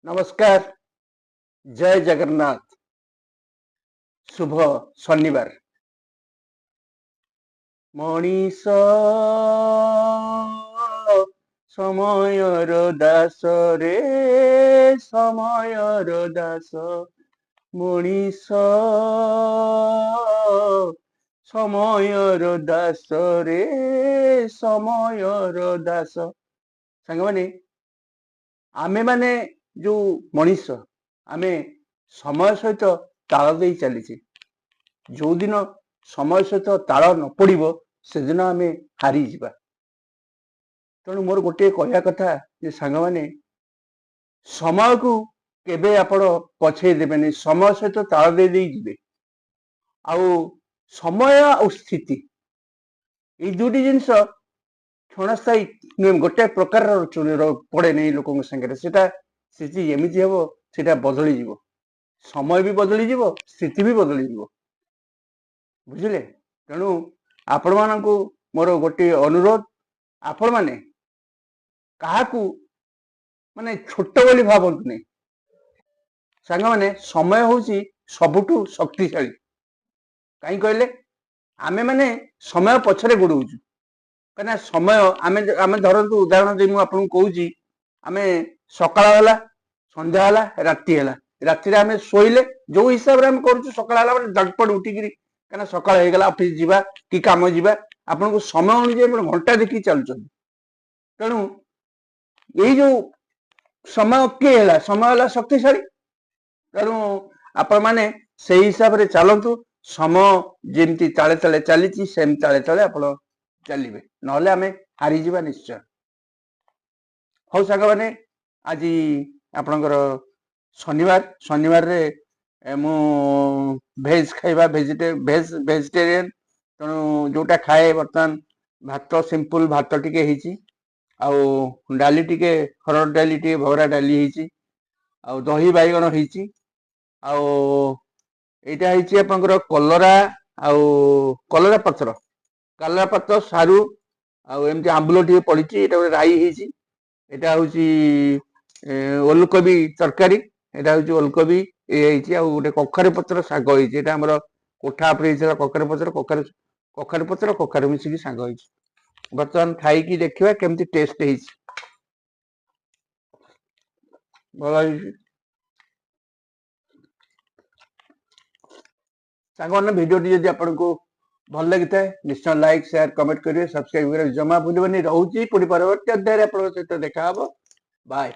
नमस्कार। जय जगन्नाथ। शुभ शनिवार। मनीष समयर दास रे समयर दास मनीष समयर दास रे समयर दास। सांग माने आमे माने जो मनीष आमे समय सहित ताल दे चली जो दिन समय सहित ताल न पड़ो से दिन आम हारी जा। तेणु मोर गोटे कहया कथा जे सांग माने समय को केबे आपण पछे देबेनी, समय सहित ताल दे जी। आउ समय और स्थिति ये दुटी जिनस क्षणस्थायी नुहे, गोटे प्रकार पड़े नहीं लोक संगे स्थिति एमती हम से बदली जीव, समय भी बदली जीव, स्थिति भी बदली जीव। बुझिले? तेणु आपण मानकु मोर गोटे अनुरोध, आपण माने काहाकू माने छोट बोली भावंतु नहीं। सांग माने समय होची सबुठु शक्तिशाली। कहीं कहले आमे माने समय पछरे गोड़ौचु कहना समय आमे धरतु उदाहरण दे मु आपन कहूची आमे सकाळ होला संध्या होला राति होला, राति रे आमे सोइले जो हिसाब रे आमे करूछु सकाळ होला माने झटपट उठिकरी कहना सकाळ हे गला ऑफिस जीवा कि काम जीवा आपन को समय अनुसार घंटा देखि चलछन। तेणु यही जो समय के होला, समय होला शक्तिशाली। तेणु आपण माने से हिसाब रे चलतु, समय जेमती ताले ताले चलीची सेम ताले ताले आपण चलिए ना आम हारी जा निश्चय। हौ सांग मैंने आज आपणकर शनिवार शनिवार रे मु भेज खाइबा वेजिटेरियन तेणु जोटा खाए बर्तमान भात सिंपल भात टिके ହେଇଛି आउ डाली टिके हरड़ डाली टिके भवरा डाली ହେଇଛି आउ दही बाइगण ହେଇଛି आउ एटा ହେଇଛି आपणकर कलरा आउ कलरा पत्र सारू आउ एमती आंबुल टिके पड़िछि। एटा गोटे राई ହେଇଛି, एटा होची ओलकोबी तरकारी, एटा होची ओलकोबी ए ହେଇଛି आउ गोटे कखारू पत्र साग ହେଇଛି। एटा हमर कोठा पर ହେଇଥିଲା कखारू पत्र कखारू मिसिकी साग ହେଇଛି। बर्तमान खाइकी देखिबा केमती टेस्ट ହେଇଛି। भला सांगने वीडियो जदि आपको भल लगी था निश्चय लाइक शेयर कमेंट करेंगे, सब्सक्राइब करेंगे जमा भूलि रोचे। पुणी परवर्ती अध्याय सहित देखा। बाय।